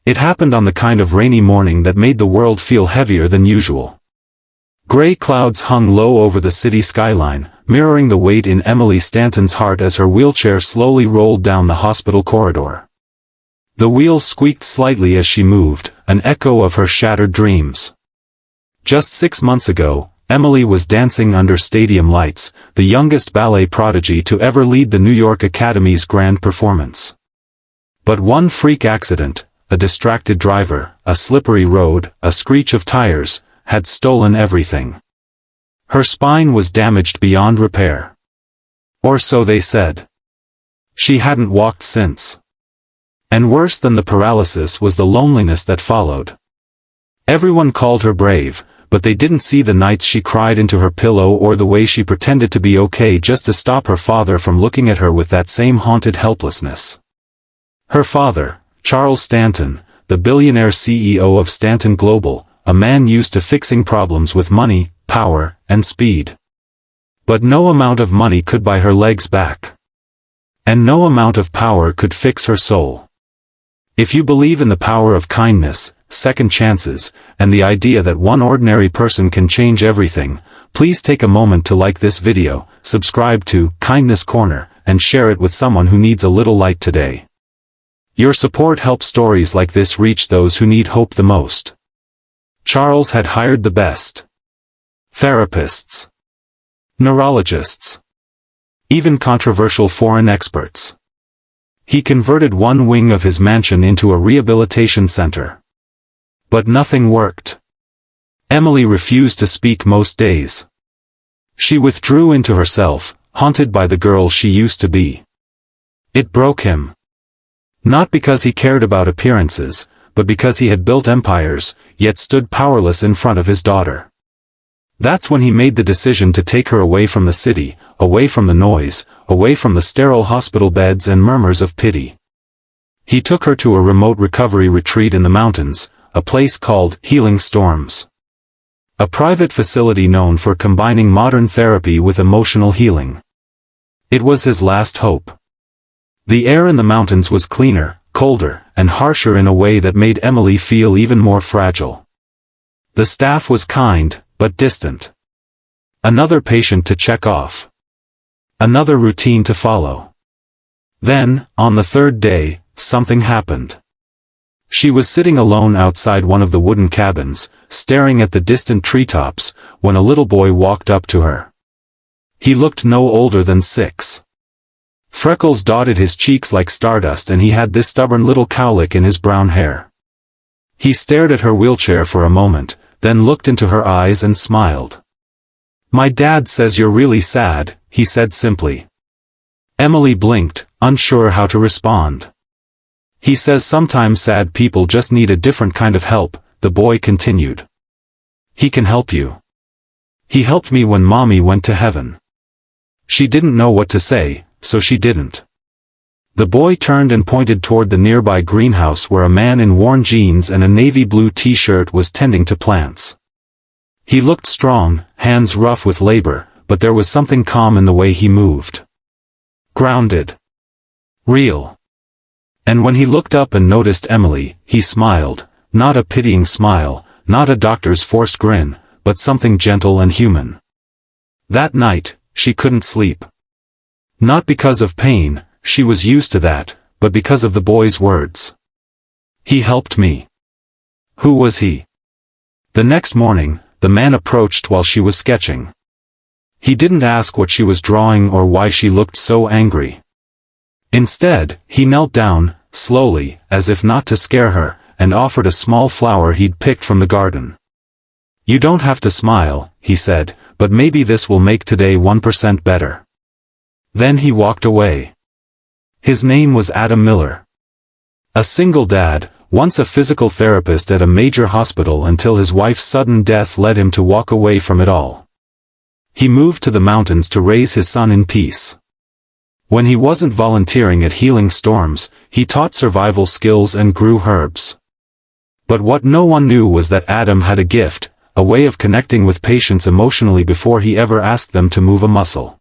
It happened on the kind of rainy morning that made the world feel heavier than usual. Gray clouds hung low over the city skyline, mirroring the weight in Emily Stanton's heart as her wheelchair slowly rolled down the hospital corridor. The wheels squeaked slightly as she moved, an echo of her shattered dreams. Just 6 months ago, Emily was dancing under stadium lights, the youngest ballet prodigy to ever lead the New York Academy's grand performance. But one freak accident, a distracted driver, a slippery road, a screech of tires, had stolen everything. Her spine was damaged beyond repair. Or so they said. She hadn't walked since. And worse than the paralysis was the loneliness that followed. Everyone called her brave, but they didn't see the nights she cried into her pillow or the way she pretended to be okay just to stop her father from looking at her with that same haunted helplessness. Her father, Charles Stanton, the billionaire CEO of Stanton Global, a man used to fixing problems with money, power, and speed. But no amount of money could buy her legs back. And no amount of power could fix her soul. If you believe in the power of kindness, second chances, and the idea that one ordinary person can change everything, please take a moment to like this video, subscribe to Kindness Corner, and share it with someone who needs a little light today. Your support helps stories like this reach those who need hope the most. Charles had hired the best therapists, neurologists, even controversial foreign experts. He converted one wing of his mansion into a rehabilitation center. But nothing worked. Emily refused to speak most days. She withdrew into herself, haunted by the girl she used to be. It broke him. Not because he cared about appearances, but because he had built empires, yet stood powerless in front of his daughter. That's when he made the decision to take her away from the city, away from the noise, away from the sterile hospital beds and murmurs of pity. He took her to a remote recovery retreat in the mountains, a place called Healing Storms. A private facility known for combining modern therapy with emotional healing. It was his last hope. The air in the mountains was cleaner, colder, and harsher in a way that made Emily feel even more fragile. The staff was kind, but distant. Another patient to check off. Another routine to follow. Then, on the third day, something happened. She was sitting alone outside one of the wooden cabins, staring at the distant treetops, when a little boy walked up to her. He looked no older than 6. Freckles dotted his cheeks like stardust and he had this stubborn little cowlick in his brown hair. He stared at her wheelchair for a moment, then looked into her eyes and smiled. "My dad says you're really sad," he said simply. Emily blinked, unsure how to respond. "He says sometimes sad people just need a different kind of help," the boy continued. "He can help you. He helped me when Mommy went to heaven." She didn't know what to say, so she didn't. The boy turned and pointed toward the nearby greenhouse where a man in worn jeans and a navy blue t-shirt was tending to plants. He looked strong, hands rough with labor, but there was something calm in the way he moved. Grounded. Real. And when he looked up and noticed Emily, he smiled, not a pitying smile, not a doctor's forced grin, but something gentle and human. That night, she couldn't sleep. Not because of pain, she was used to that, but because of the boy's words. "He helped me." Who was he? The next morning, the man approached while she was sketching. He didn't ask what she was drawing or why she looked so angry. Instead, he knelt down, slowly, as if not to scare her, and offered a small flower he'd picked from the garden. "You don't have to smile," he said, "but maybe this will make today 1% better." Then he walked away. His name was Adam Miller. A single dad, once a physical therapist at a major hospital until his wife's sudden death led him to walk away from it all. He moved to the mountains to raise his son in peace. When he wasn't volunteering at Healing Storms, he taught survival skills and grew herbs. But what no one knew was that Adam had a gift, a way of connecting with patients emotionally before he ever asked them to move a muscle.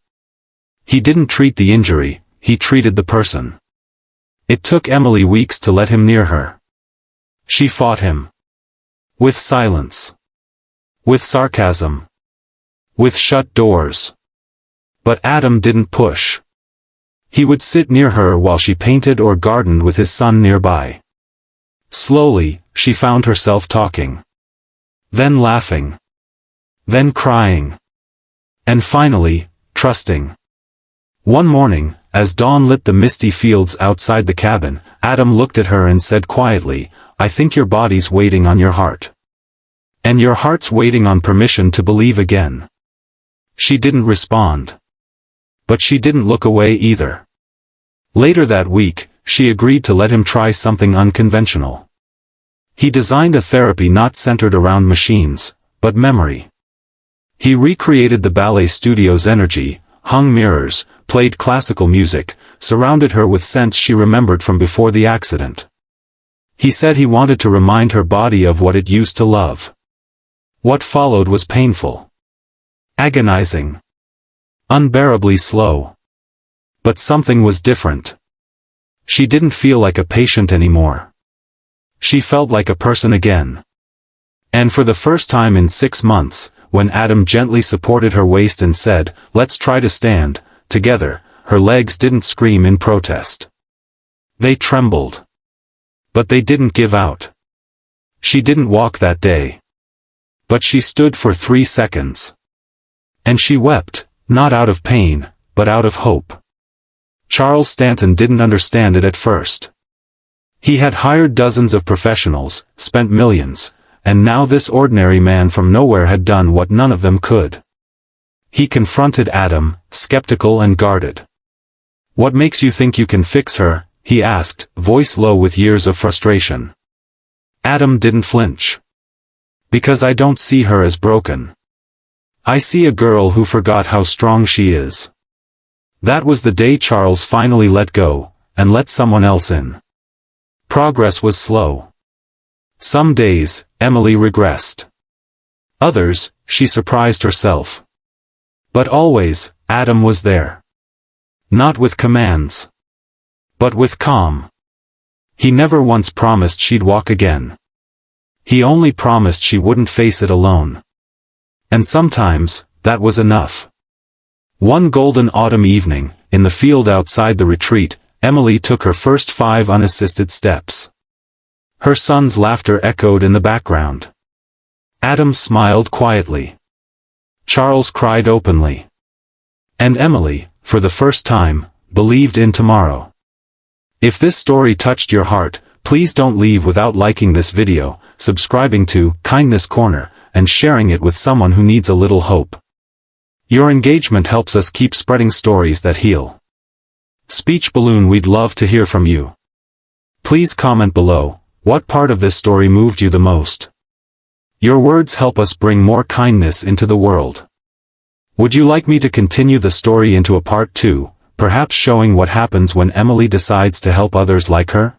He didn't treat the injury, he treated the person. It took Emily weeks to let him near her. She fought him. With silence. With sarcasm. With shut doors. But Adam didn't push. He would sit near her while she painted or gardened with his son nearby. Slowly, she found herself talking. Then laughing. Then crying. And finally, trusting. One morning, as dawn lit the misty fields outside the cabin, Adam looked at her and said quietly, "I think your body's waiting on your heart. And your heart's waiting on permission to believe again." She didn't respond. But she didn't look away either. Later that week, she agreed to let him try something unconventional. He designed a therapy not centered around machines, but memory. He recreated the ballet studio's energy, hung mirrors, played classical music, surrounded her with scents she remembered from before the accident. He said he wanted to remind her body of what it used to love. What followed was painful. Agonizing. Unbearably slow. But something was different. She didn't feel like a patient anymore. She felt like a person again. And for the first time in 6 months, when Adam gently supported her waist and said, "Let's try to stand together," her legs didn't scream in protest. They trembled. But they didn't give out. She didn't walk that day. But she stood for 3 seconds. And she wept, not out of pain, but out of hope. Charles Stanton didn't understand it at first. He had hired dozens of professionals, spent millions, and now this ordinary man from nowhere had done what none of them could. He confronted Adam, skeptical and guarded. "What makes you think you can fix her?" he asked, voice low with years of frustration. Adam didn't flinch. "Because I don't see her as broken. I see a girl who forgot how strong she is." That was the day Charles finally let go, and let someone else in. Progress was slow. Some days, Emily regressed. Others, she surprised herself. But always, Adam was there. Not with commands. But with calm. He never once promised she'd walk again. He only promised she wouldn't face it alone. And sometimes, that was enough. One golden autumn evening, in the field outside the retreat, Emily took her first 5 unassisted steps. Her son's laughter echoed in the background. Adam smiled quietly. Charles cried openly. And Emily, for the first time, believed in tomorrow. If this story touched your heart, please don't leave without liking this video, subscribing to Kindness Corner, and sharing it with someone who needs a little hope. Your engagement helps us keep spreading stories that heal. Speech Balloon, we'd love to hear from you. Please comment below, what part of this story moved you the most? Your words help us bring more kindness into the world. Would you like me to continue the story into a part 2, perhaps showing what happens when Emily decides to help others like her?